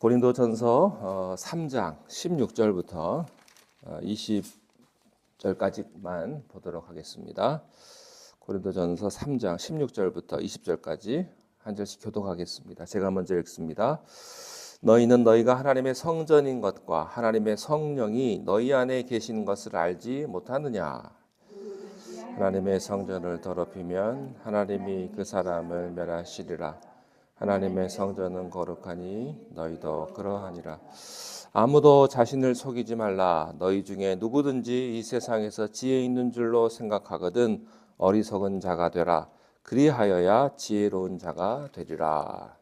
고린도전서 3장 16절부터 20절까지만 보도록 하겠습니다. 고린도전서 3장 16절부터 20절까지 한 절씩 교독하겠습니다. 제가 먼저 읽습니다. 너희는 너희가 하나님의 성전인 것과 하나님의 성령이 너희 안에 계신 것을 알지 못하느냐? 하나님의 성전을 더럽히면 하나님이 그 사람을 멸하시리라. 하나님의 성전은 거룩하니 너희도 그러하니라. 아무도 자신을 속이지 말라. 너희 중에 누구든지 이 세상에서 지혜 있는 줄로 생각하거든 어리석은 자가 되라. 그리하여야 지혜로운 자가 되리라.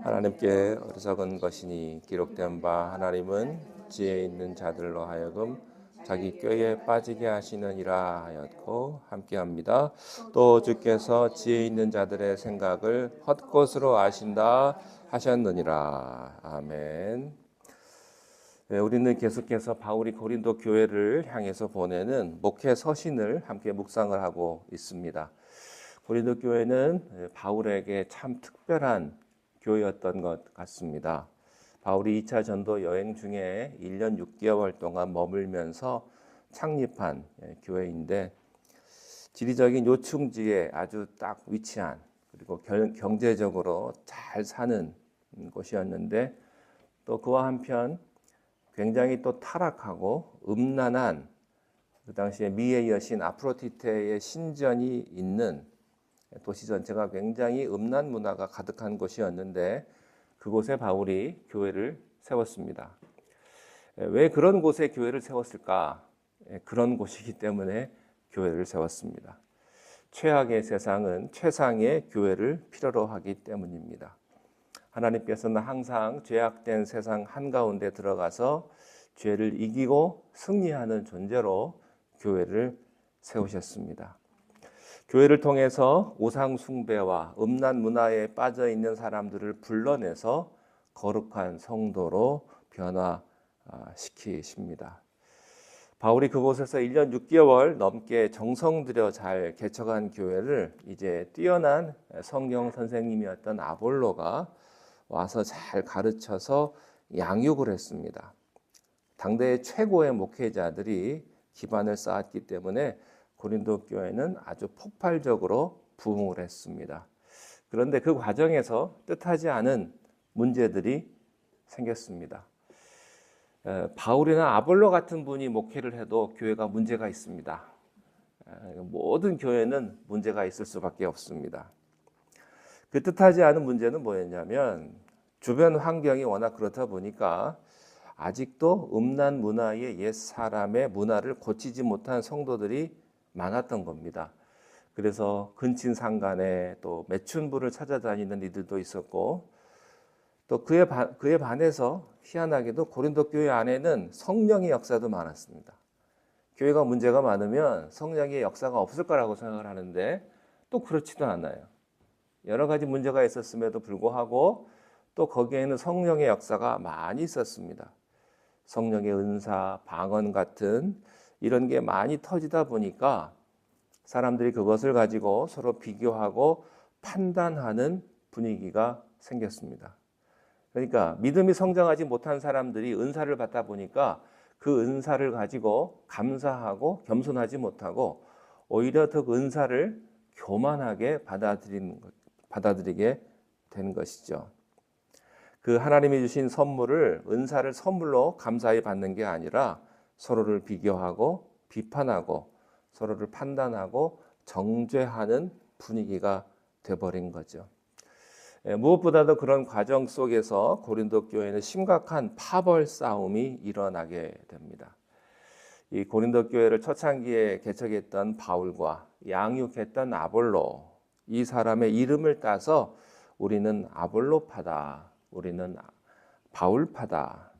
하나님께 어리석은 것이니 기록된 바 하나님은 지혜 있는 자들로 하여금 자기 꾀에 빠지게 하시느니라 하였고 함께합니다. 또 주께서 지혜 있는 자들의 생각을 헛것으로 아신다 하셨느니라. 아멘. 네, 우리는 계속해서 바울이 고린도 교회를 향해서 보내는 목회 서신을 함께 묵상을 하고 있습니다. 고린도 교회는 바울에게 참 특별한 교회였던 것 같습니다. 바울이 2차 전도 여행 중에 1년 6개월 동안 머물면서 창립한 교회인데 지리적인 요충지에 아주 딱 위치한 그리고 경제적으로 잘 사는 곳이었는데 또 그와 한편 굉장히 또 타락하고 음란한 그 당시에 미의 여신 아프로디테의 신전이 있는 도시 전체가 굉장히 음란 문화가 가득한 곳이었는데 그곳에 바울이 교회를 세웠습니다. 왜 그런 곳에 교회를 세웠을까? 그런 곳이기 때문에 교회를 세웠습니다. 최악의 세상은 최상의 교회를 필요로 하기 때문입니다. 하나님께서는 항상 죄악된 세상 한가운데 들어가서 죄를 이기고 승리하는 존재로 교회를 세우셨습니다. 교회를 통해서 우상 숭배와 음란 문화에 빠져 있는 사람들을 불러내서 거룩한 성도로 변화시키십니다. 바울이 그곳에서 1년 6개월 넘게 정성 들여 잘 개척한 교회를 이제 뛰어난 성경 선생님이었던 아볼로가 와서 잘 가르쳐서 양육을 했습니다. 당대의 최고의 목회자들이 기반을 쌓았기 때문에 고린도 교회는 아주 폭발적으로 부흥을 했습니다. 그런데 그 과정에서 뜻하지 않은 문제들이 생겼습니다. 바울이나 아볼로 같은 분이 목회를 해도 교회가 문제가 있습니다. 모든 교회는 문제가 있을 수밖에 없습니다. 그 뜻하지 않은 문제는 뭐였냐면 주변 환경이 워낙 그렇다 보니까 아직도 음란 문화의 옛 사람의 문화를 고치지 못한 성도들이 많았던 겁니다. 그래서 근친상간에 또 매춘부를 찾아다니는 이들도 있었고 또 그에 반해서 희한하게도 고린도 교회 안에는 성령의 역사도 많았습니다. 교회가 문제가 많으면 성령의 역사가 없을 거라고 생각을 하는데 또 그렇지도 않아요. 여러 가지 문제가 있었음에도 불구하고 또 거기에는 성령의 역사가 많이 있었습니다. 성령의 은사, 방언 같은 이런 게 많이 터지다 보니까 사람들이 그것을 가지고 서로 비교하고 판단하는 분위기가 생겼습니다. 그러니까 믿음이 성장하지 못한 사람들이 은사를 받다 보니까 그 은사를 가지고 감사하고 겸손하지 못하고 오히려 더 그 은사를 교만하게 받아들이게 된 것이죠. 그 하나님이 주신 선물을 은사를 선물로 감사히 받는 게 아니라 서로를 비교하고 비판하고 서로를 판단하고 정죄하는 분위기가 돼버린 거죠. 무엇보다도 그런 과정 속에서 고린도 교회는 심각한 파벌 싸움이 일어나게 됩니다. 이 고린도 교회를 초창기에 개척했던 바울과 양육했던 아볼로, 이 사람의 이름을 따서 우리는 아볼로파다, 우리는 바울파다.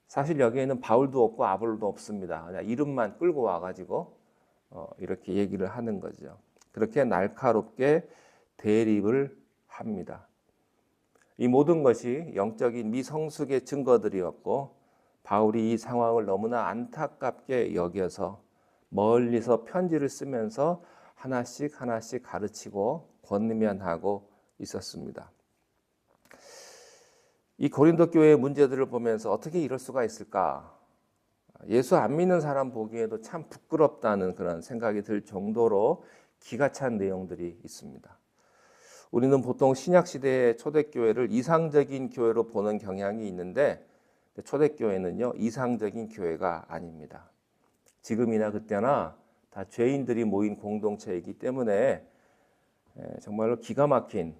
사실 여기에는 바울도 없고 아볼로도 없습니다. 그냥 이름만 끌고 와가지고 이렇게 얘기를 하는 거죠. 그렇게 날카롭게 대립을 합니다. 이 모든 것이 영적인 미성숙의 증거들이었고 바울이 이 상황을 너무나 안타깝게 여겨서 멀리서 편지를 쓰면서 하나씩 가르치고 권면하고 있었습니다. 이 고린도 교회의 문제들을 보면서 어떻게 이럴 수가 있을까? 예수 안 믿는 사람 보기에도 참 부끄럽다는 그런 생각이 들 정도로 기가 찬 내용들이 있습니다. 우리는 보통 신약 시대의 초대교회를 이상적인 교회로 보는 경향이 있는데 초대교회는요, 이상적인 교회가 아닙니다. 지금이나 그때나 다 죄인들이 모인 공동체이기 때문에 정말로 기가 막힌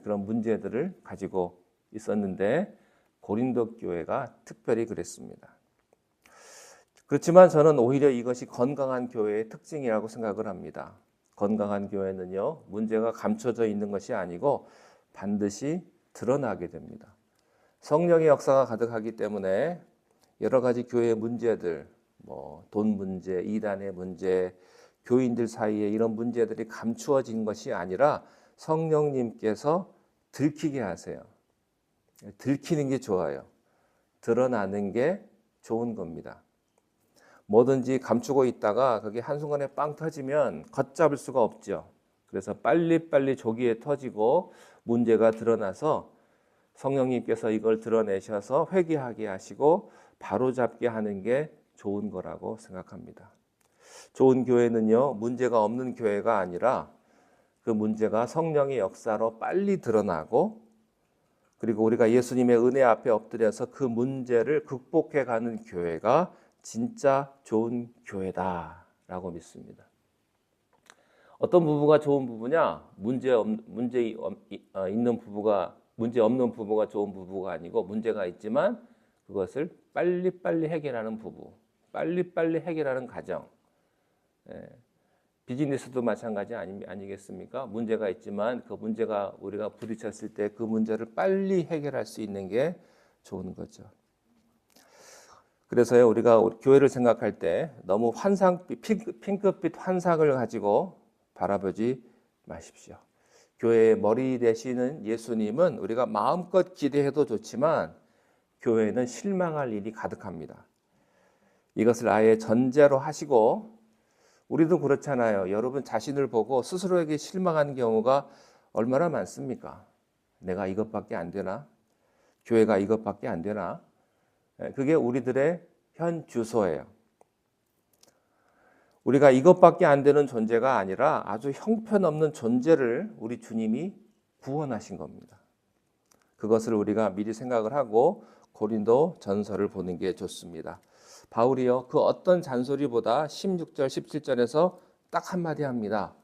그런 문제들을 가지고 있었는데 고린도 교회가 특별히 그랬습니다. 그렇지만 저는 오히려 이것이 건강한 교회의 특징이라고 생각을 합니다. 건강한 교회는요, 문제가 감춰져 있는 것이 아니고 반드시 드러나게 됩니다. 성령의 역사가 가득하기 때문에 여러 가지 교회의 문제들, 돈 문제, 이단의 문제, 교인들 사이에 이런 문제들이 감추어진 것이 아니라 성령님께서 들키게 하세요. 들키는 게 좋아요. 드러나는 게 좋은 겁니다. 뭐든지 감추고 있다가 그게 한순간에 빵 터지면 걷잡을 수가 없죠. 그래서 빨리빨리 조기에 터지고 문제가 드러나서 성령님께서 이걸 드러내셔서 회개하게 하시고 바로잡게 하는 게 좋은 거라고 생각합니다. 좋은 교회는요, 문제가 없는 교회가 아니라 그 문제가 성령의 역사로 빨리 드러나고 그리고 우리가 예수님의 은혜 앞에 엎드려서 그 문제를 극복해 가는 교회가 진짜 좋은 교회다라고 믿습니다. 어떤 부부가 좋은 부부냐? 문제 없는 부부가 좋은 부부가 아니고 문제가 있지만 그것을 빨리빨리 해결하는 부부, 빨리빨리 해결하는 가정. 비즈니스도 마찬가지 아니겠습니까? 문제가 있지만 그 문제가 우리가 부딪혔을 때 그 문제를 빨리 해결할 수 있는 게 좋은 거죠. 그래서요, 우리가 교회를 생각할 때 너무 핑크빛 환상을 가지고 바라보지 마십시오. 교회의 머리 되시는 예수님은 우리가 마음껏 기대해도 좋지만 교회는 실망할 일이 가득합니다. 이것을 아예 전제로 하시고 우리도 그렇잖아요. 여러분 자신을 보고 스스로에게 실망하는 경우가 얼마나 많습니까? 내가 이것밖에 안 되나? 교회가 이것밖에 안 되나? 그게 우리들의 현 주소예요. 우리가 이것밖에 안 되는 존재가 아니라 아주 형편없는 존재를 우리 주님이 구원하신 겁니다. 그것을 우리가 미리 생각을 하고 고린도 전서를 보는 게 좋습니다. 바울이요, 그 어떤 잔소리보다 16절, 17절에서 딱 한마디 합니다.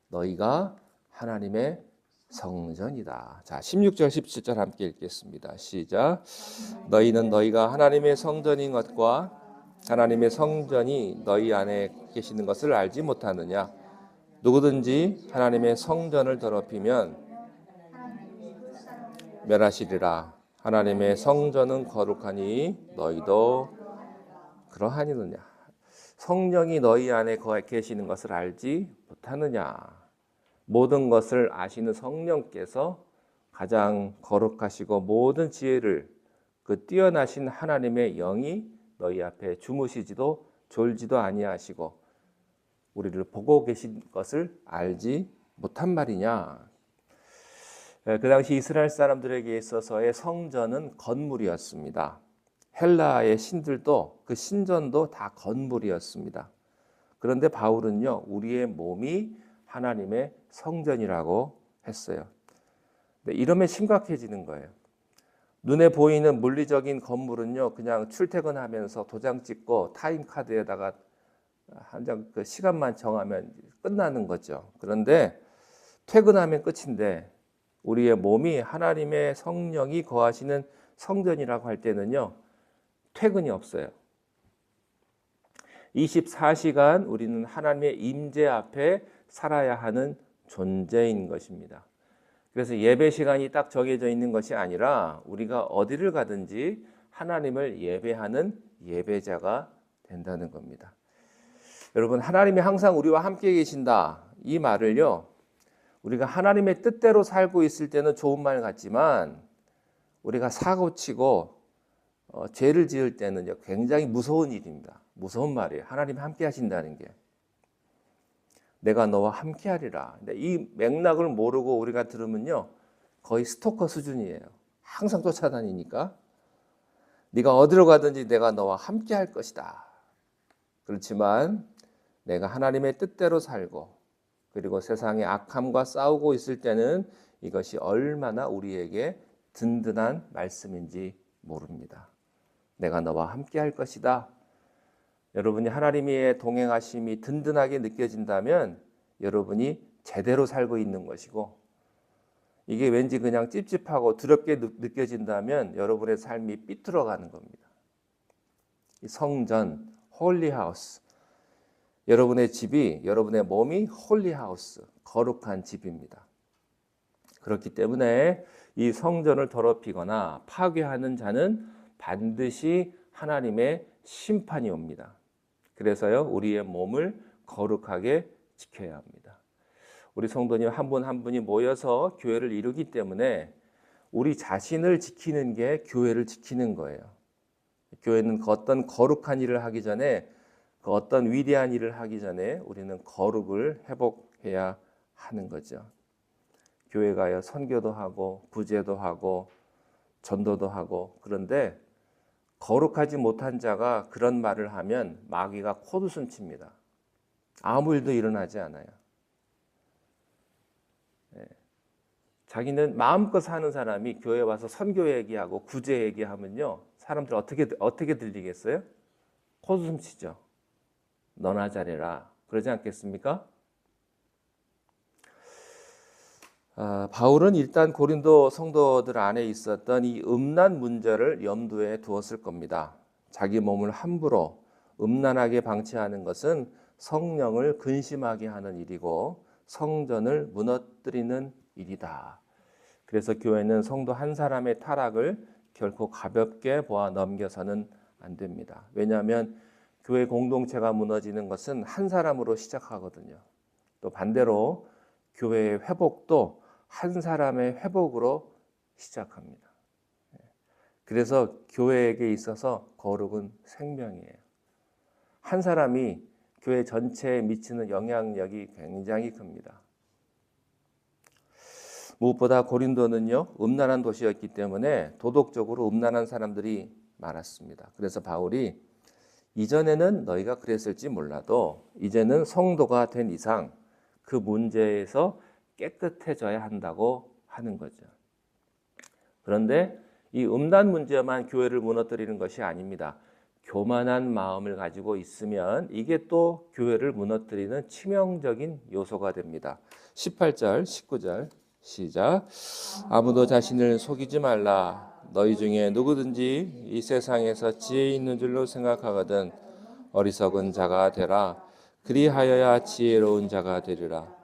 너희가 하나님의 성전이다. 자, 16절, 17절 함께 읽겠습니다. 시작. 너희는 너희가 하나님의 성전인 것과 하나님의 성전이 너희 안에 계시는 것을 알지 못하느냐? 누구든지 하나님의 성전을 더럽히면 멸하시리라. 하나님의 성전은 거룩하니 너희도 그러하니느냐? 성령이 너희 안에 계시는 것을 알지 못하느냐? 모든 것을 아시는 성령께서 가장 거룩하시고 모든 지혜를 그 뛰어나신 하나님의 영이 너희 앞에 주무시지도 졸지도 아니하시고 우리를 보고 계신 것을 알지 못한 말이냐? 그 당시 이스라엘 사람들에게 있어서의 성전은 건물이었습니다. 헬라의 신들도 그 신전도 다 건물이었습니다. 그런데 바울은요, 우리의 몸이 하나님의 성전이라고 했어요. 이러면 심각해지는 거예요. 눈에 보이는 물리적인 건물은요, 그냥 출퇴근하면서 도장 찍고 타임카드에다가 한 장 그 시간만 정하면 끝나는 거죠. 그런데 퇴근하면 끝인데 우리의 몸이 하나님의 성령이 거하시는 성전이라고 할 때는요, 퇴근이 없어요. 24시간 우리는 하나님의 임재 앞에 살아야 하는 존재인 것입니다. 그래서 예배 시간이 딱 정해져 있는 것이 아니라 우리가 어디를 가든지 하나님을 예배하는 예배자가 된다는 겁니다. 여러분, 하나님이 항상 우리와 함께 계신다. 이 말을요, 우리가 하나님의 뜻대로 살고 있을 때는 좋은 말 같지만 우리가 사고치고 죄를 지을 때는 굉장히 무서운 일입니다. 무서운 말이에요. 하나님 함께 하신다는 게. 내가 너와 함께 하리라. 근데 이 맥락을 모르고 우리가 들으면요, 거의 스토커 수준이에요. 항상 쫓아다니니까 네가 어디로 가든지 내가 너와 함께 할 것이다. 그렇지만 내가 하나님의 뜻대로 살고 그리고 세상의 악함과 싸우고 있을 때는 이것이 얼마나 우리에게 든든한 말씀인지 모릅니다. 내가 너와 함께 할 것이다. 여러분이 하나님의 동행하심이 든든하게 느껴진다면 여러분이 제대로 살고 있는 것이고, 이게 왠지 그냥 찝찝하고 두렵게 느껴진다면 여러분의 삶이 삐뚤어가는 겁니다. 성전, 홀리하우스, 여러분의 집이, 여러분의 몸이 홀리하우스, 거룩한 집입니다. 그렇기 때문에 이 성전을 더럽히거나 파괴하는 자는 반드시 하나님의 심판이 옵니다. 그래서요, 우리의 몸을 거룩하게 지켜야 합니다. 우리 성도님 한 분 한 분이 모여서 교회를 이루기 때문에 우리 자신을 지키는 게 교회를 지키는 거예요. 교회는 어떤 거룩한 일을 하기 전에, 그 어떤 위대한 일을 하기 전에 우리는 거룩을 회복해야 하는 거죠. 교회가요, 선교도 하고 구제도 하고 전도도 하고, 그런데 거룩하지 못한 자가 그런 말을 하면 마귀가 코웃음 칩니다. 아무 일도 일어나지 않아요. 자기는 마음껏 사는 사람이 교회 와서 선교 얘기하고 구제 얘기하면요, 사람들 어떻게 들리겠어요? 코웃음 치죠. 너나 잘해라. 그러지 않겠습니까? 바울은 일단 고린도 성도들 안에 있었던 이 음란 문제를 염두에 두었을 겁니다. 자기 몸을 함부로 음란하게 방치하는 것은 성령을 근심하게 하는 일이고 성전을 무너뜨리는 일이다. 그래서 교회는 성도 한 사람의 타락을 결코 가볍게 보아 넘겨서는 안 됩니다. 왜냐하면 교회 공동체가 무너지는 것은 한 사람으로 시작하거든요. 또 반대로 교회의 회복도 한 사람의 회복으로 시작합니다. 그래서 교회에게 있어서 거룩은 생명이에요. 한 사람이 교회 전체에 미치는 영향력이 굉장히 큽니다. 무엇보다 고린도는요, 음란한 도시였기 때문에 도덕적으로 음란한 사람들이 많았습니다. 그래서 바울이 이전에는 너희가 그랬을지 몰라도 이제는 성도가 된 이상 그 문제에서 깨끗해져야 한다고 하는 거죠. 그런데 이 음란 문제만 교회를 무너뜨리는 것이 아닙니다. 교만한 마음을 가지고 있으면 이게 또 교회를 무너뜨리는 치명적인 요소가 됩니다. 18절, 19절 시작. 아무도 자신을 속이지 말라. 너희 중에 누구든지 이 세상에서 지혜 있는 줄로 생각하거든 어리석은 자가 되라. 그리하여야 지혜로운 자가 되리라.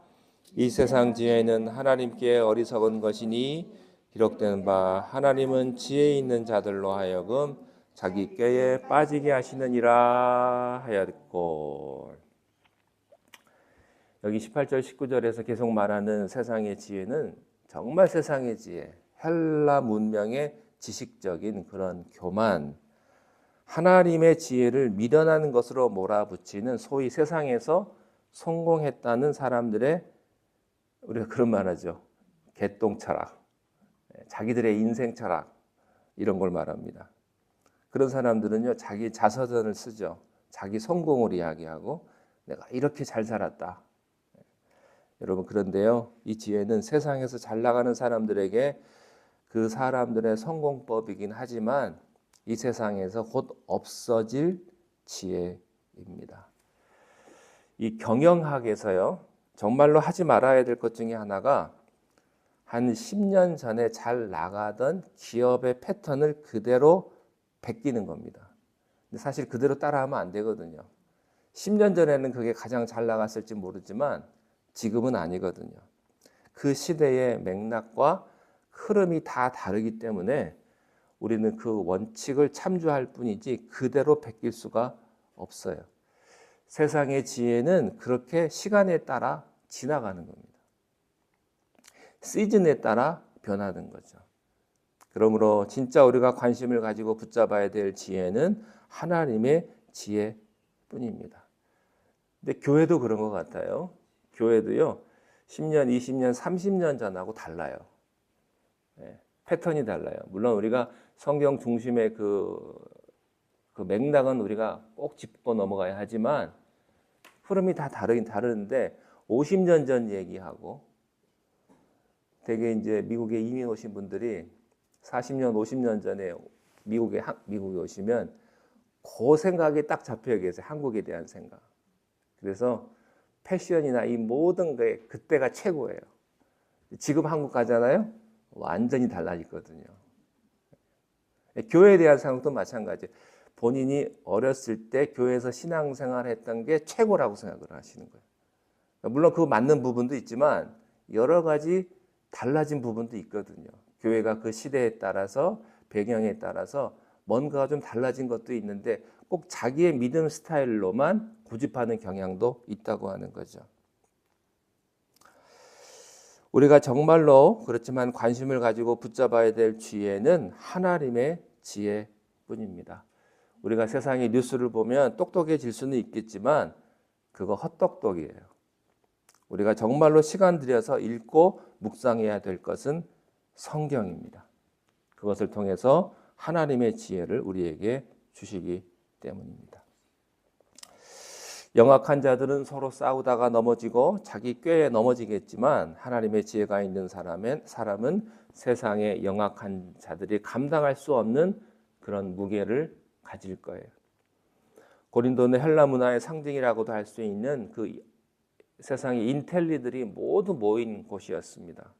이 세상 지혜는 하나님께 어리석은 것이니 기록된 바 하나님은 지혜 있는 자들로 하여금 자기 꾀에 빠지게 하시느니라 하였고, 여기 18절 19절에서 계속 말하는 세상의 지혜는 정말 세상의 지혜, 헬라 문명의 지식적인 그런 교만, 하나님의 지혜를 미련한 것으로 몰아붙이는 소위 세상에서 성공했다는 사람들의, 우리가 그런 말 하죠, 개똥 철학, 자기들의 인생 철학, 이런 걸 말합니다. 그런 사람들은요, 자기 자서전을 쓰죠. 자기 성공을 이야기하고 내가 이렇게 잘 살았다. 여러분, 그런데요, 이 지혜는 세상에서 잘 나가는 사람들에게 그 사람들의 성공법이긴 하지만 이 세상에서 곧 없어질 지혜입니다. 이 경영학에서요, 정말로 하지 말아야 될 것 중에 하나가 한 10년 전에 잘 나가던 기업의 패턴을 그대로 베끼는 겁니다. 근데 사실 그대로 따라하면 안 되거든요. 10년 전에는 그게 가장 잘 나갔을지 모르지만 지금은 아니거든요. 그 시대의 맥락과 흐름이 다 다르기 때문에 우리는 그 원칙을 참조할 뿐이지 그대로 베낄 수가 없어요. 세상의 지혜는 그렇게 시간에 따라 지나가는 겁니다. 시즌에 따라 변하는 거죠. 그러므로 진짜 우리가 관심을 가지고 붙잡아야 될 지혜는 하나님의 지혜뿐입니다. 근데 교회도 그런 것 같아요. 교회도요, 10년, 20년, 30년 전하고 달라요. 패턴이 달라요. 물론 우리가 성경 중심의 그 맥락은 우리가 꼭 짚고 넘어가야 하지만 흐름이 다 다르긴 다른데 50년 전 얘기하고 되게 이제 미국에 이민 오신 분들이 40년, 50년 전에 미국에 오시면 그 생각이 딱 잡혀 계세요. 한국에 대한 생각. 그래서 패션이나 이 모든 게 그때가 최고예요. 지금 한국 가잖아요. 완전히 달라졌거든요. 교회에 대한 생각도 마찬가지예요. 본인이 어렸을 때 교회에서 신앙생활 했던 게 최고라고 생각을 하시는 거예요. 물론 그거 맞는 부분도 있지만 여러 가지 달라진 부분도 있거든요. 교회가 그 시대에 따라서 배경에 따라서 뭔가가 좀 달라진 것도 있는데 꼭 자기의 믿음 스타일로만 고집하는 경향도 있다고 하는 거죠. 우리가 정말로 그렇지만 관심을 가지고 붙잡아야 될 지혜는 하나님의 지혜뿐입니다. 우리가 세상의 뉴스를 보면 똑똑해질 수는 있겠지만 그거 헛똑똑이에요. 우리가 정말로 시간 들여서 읽고 묵상해야 될 것은 성경입니다. 그것을 통해서 하나님의 지혜를 우리에게 주시기 때문입니다. 영악한 자들은 서로 싸우다가 넘어지고 자기 꾀에 넘어지겠지만 하나님의 지혜가 있는 사람은 세상의 영악한 자들이 감당할 수 없는 그런 무게를 가질 거예요. 고린도는 헬라 문화의 상징이라고도 할 수 있는 그 세상의 인텔리들이 모두 모인 곳이었습니다.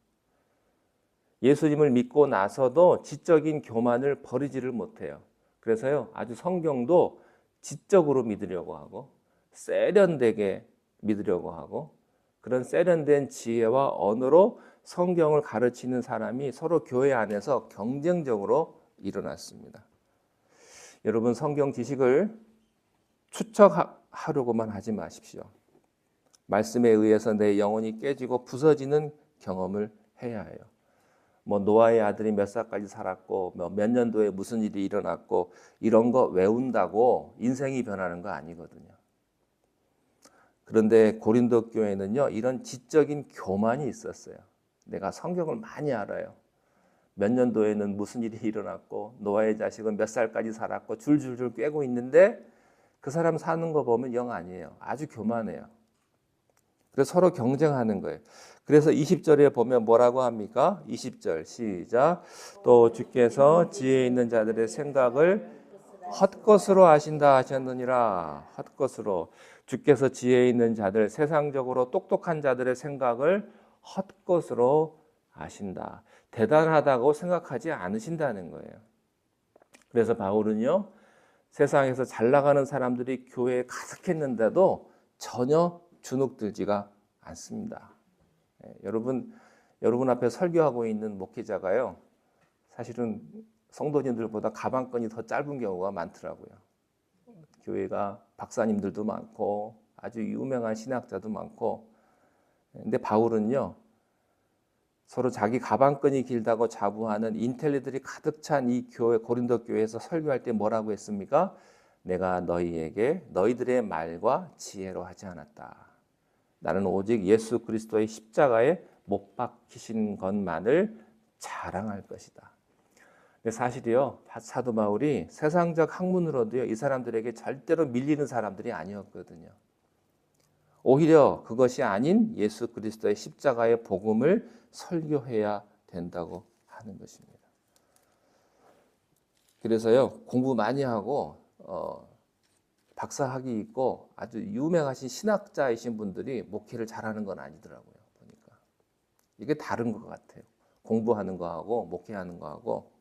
예수님을 믿고 나서도 지적인 교만을 버리지를 못해요. 그래서요, 아주 성경도 지적으로 믿으려고 하고 세련되게 믿으려고 하고 그런 세련된 지혜와 언어로 성경을 가르치는 사람이 서로 교회 안에서 경쟁적으로 일어났습니다. 여러분, 성경 지식을 추측하려고만 하지 마십시오. 말씀에 의해서 내 영혼이 깨지고 부서지는 경험을 해야 해요. 노아의 아들이 몇 살까지 살았고 몇 년도에 무슨 일이 일어났고 이런 거 외운다고 인생이 변하는 거 아니거든요. 그런데 고린도 교회는요, 이런 지적인 교만이 있었어요. 내가 성경을 많이 알아요. 몇 년도에는 무슨 일이 일어났고 노아의 자식은 몇 살까지 살았고 줄줄줄 꿰고 있는데 그 사람 사는 거 보면 영 아니에요. 아주 교만해요. 그래서 서로 경쟁하는 거예요. 그래서 20절에 보면 뭐라고 합니까? 20절 시작. 또 주께서 지혜 있는 자들의 생각을 헛것으로 아신다 하셨느니라. 헛것으로. 주께서 지혜 있는 자들, 세상적으로 똑똑한 자들의 생각을 헛것으로 아신다. 대단하다고 생각하지 않으신다는 거예요. 그래서 바울은요, 세상에서 잘 나가는 사람들이 교회에 가득했는데도 전혀 주눅들지가 않습니다. 여러분 앞에 설교하고 있는 목회자가요, 사실은 성도님들보다 가방끈이 더 짧은 경우가 많더라고요. 교회가 박사님들도 많고 아주 유명한 신학자도 많고, 근데 바울은요, 서로 자기 가방끈이 길다고 자부하는 인텔리들이 가득 찬 이 교회, 고린도 교회에서 설교할 때 뭐라고 했습니까? 내가 너희에게 너희들의 말과 지혜로 하지 않았다. 나는 오직 예수 그리스도의 십자가에 못 박히신 것만을 자랑할 것이다. 근데 사실이요, 사도 바울이 세상적 학문으로도요, 이 사람들에게 절대로 밀리는 사람들이 아니었거든요. 오히려 그것이 아닌 예수 그리스도의 십자가의 복음을 설교해야 된다고 하는 것입니다. 그래서요, 공부 많이 하고 박사학위 있고 아주 유명하신 신학자이신 분들이 목회를 잘하는 건 아니더라고요. 보니까 이게 다른 것 같아요. 공부하는 거하고 목회하는 거하고.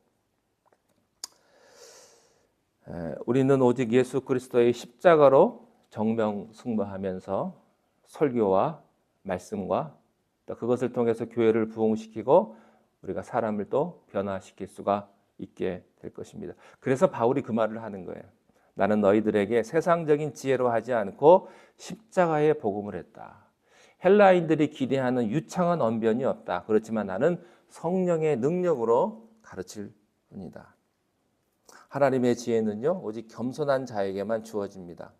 우리는 오직 예수 그리스도의 십자가로 정명승부하면서 설교와 말씀과 또 그것을 통해서 교회를 부흥시키고 우리가 사람을 또 변화시킬 수가 있게 될 것입니다. 그래서 바울이 그 말을 하는 거예요. 나는 너희들에게 세상적인 지혜로 하지 않고 십자가의 복음을 했다. 헬라인들이 기대하는 유창한 언변이 없다. 그렇지만 나는 성령의 능력으로 가르칠 뿐이다. 하나님의 지혜는요, 오직 겸손한 자에게만 주어집니다.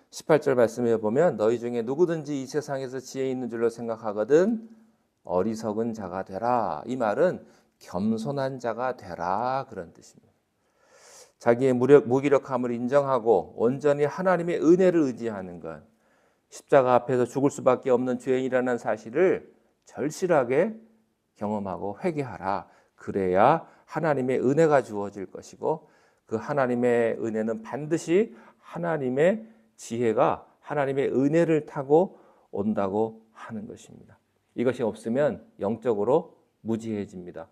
18절 말씀에 보면 너희 중에 누구든지 이 세상에서 지혜 있는 줄로 생각하거든 어리석은 자가 되라. 이 말은 겸손한 자가 되라 그런 뜻입니다. 자기의 무기력함을 인정하고 온전히 하나님의 은혜를 의지하는 것, 십자가 앞에서 죽을 수밖에 없는 죄인이라는 사실을 절실하게 경험하고 회개하라. 그래야 하나님의 은혜가 주어질 것이고 그 하나님의 은혜는 반드시 하나님의 지혜가 하나님의 은혜를 타고 온다고 하는 것입니다. 이것이 없으면 영적으로 무지해집니다.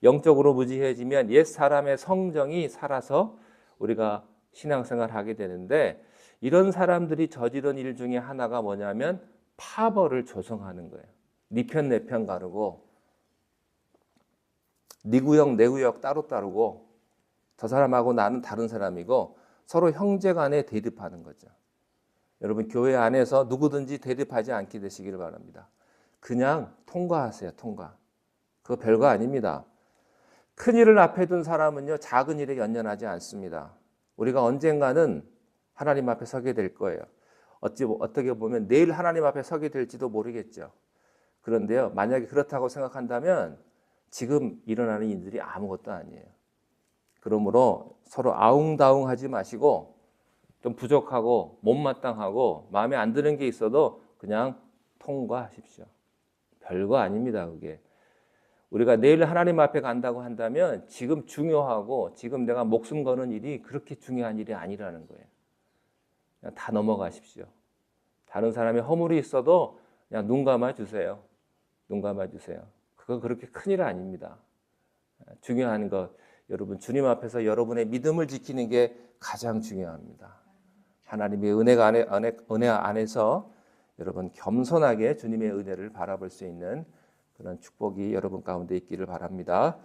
영적으로 무지해지면 옛 사람의 성정이 살아서 우리가 신앙생활을 하게 되는데 이런 사람들이 저지른 일 중에 하나가 뭐냐면 파벌을 조성하는 거예요. 네 편 내 편 가르고 네 구역 내 구역 따로 따르고 저 사람하고 나는 다른 사람이고 서로 형제 간에 대립하는 거죠. 여러분 교회 안에서 누구든지 대립하지 않게 되시기를 바랍니다. 그냥 통과하세요. 통과. 그거 별거 아닙니다. 큰 일을 앞에 둔 사람은요 작은 일에 연연하지 않습니다. 우리가 언젠가는 하나님 앞에 서게 될 거예요. 어떻게 보면 내일 하나님 앞에 서게 될지도 모르겠죠. 그런데요 만약에 그렇다고 생각한다면 지금 일어나는 일들이 아무것도 아니에요. 그러므로 서로 아웅다웅하지 마시고 좀 부족하고 못마땅하고 마음에 안 드는 게 있어도 그냥 통과하십시오. 별거 아닙니다. 그게. 우리가 내일 하나님 앞에 간다고 한다면 지금 중요하고 지금 내가 목숨 거는 일이 그렇게 중요한 일이 아니라는 거예요. 그냥 다 넘어가십시오. 다른 사람이 허물이 있어도 그냥 눈 감아주세요. 눈 감아주세요. 그거 그렇게 큰일 아닙니다. 중요한 것, 여러분 주님 앞에서 여러분의 믿음을 지키는 게 가장 중요합니다. 하나님의 은혜 안에서 여러분 겸손하게 주님의 은혜를 바라볼 수 있는 그런 축복이 여러분 가운데 있기를 바랍니다.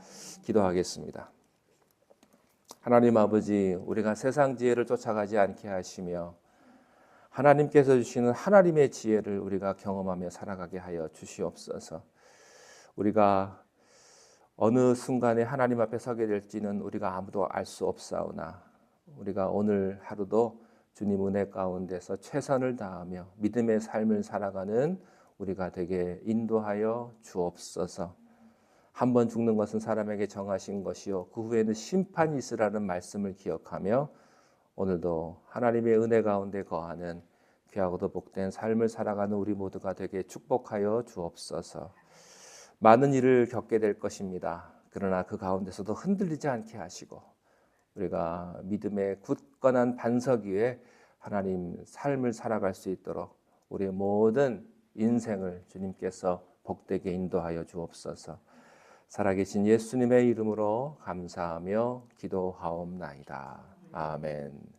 기도하겠습니다. 하나님 아버지, 우리가 세상 지혜를 쫓아가지 않게 하시며 하나님께서 주시는 하나님의 지혜를 우리가 경험하며 살아가게 하여 주시옵소서. 우리가 어느 순간에 하나님 앞에 서게 될지는 우리가 아무도 알 수 없사오나 우리가 오늘 하루도 주님 은혜 가운데서 최선을 다하며 믿음의 삶을 살아가는 우리가 되게 인도하여 주옵소서. 한 번 죽는 것은 사람에게 정하신 것이요 그 후에는 심판이 있으라는 말씀을 기억하며 오늘도 하나님의 은혜 가운데 거하는 귀하고도 복된 삶을 살아가는 우리 모두가 되게 축복하여 주옵소서. 많은 일을 겪게 될 것입니다. 그러나 그 가운데서도 흔들리지 않게 하시고 우리가 믿음의 굳건한 반석 위에 하나님 삶을 살아갈 수 있도록 우리의 모든 인생을 주님께서 복되게 인도하여 주옵소서. 살아계신 예수님의 이름으로 감사하며 기도하옵나이다. 아멘.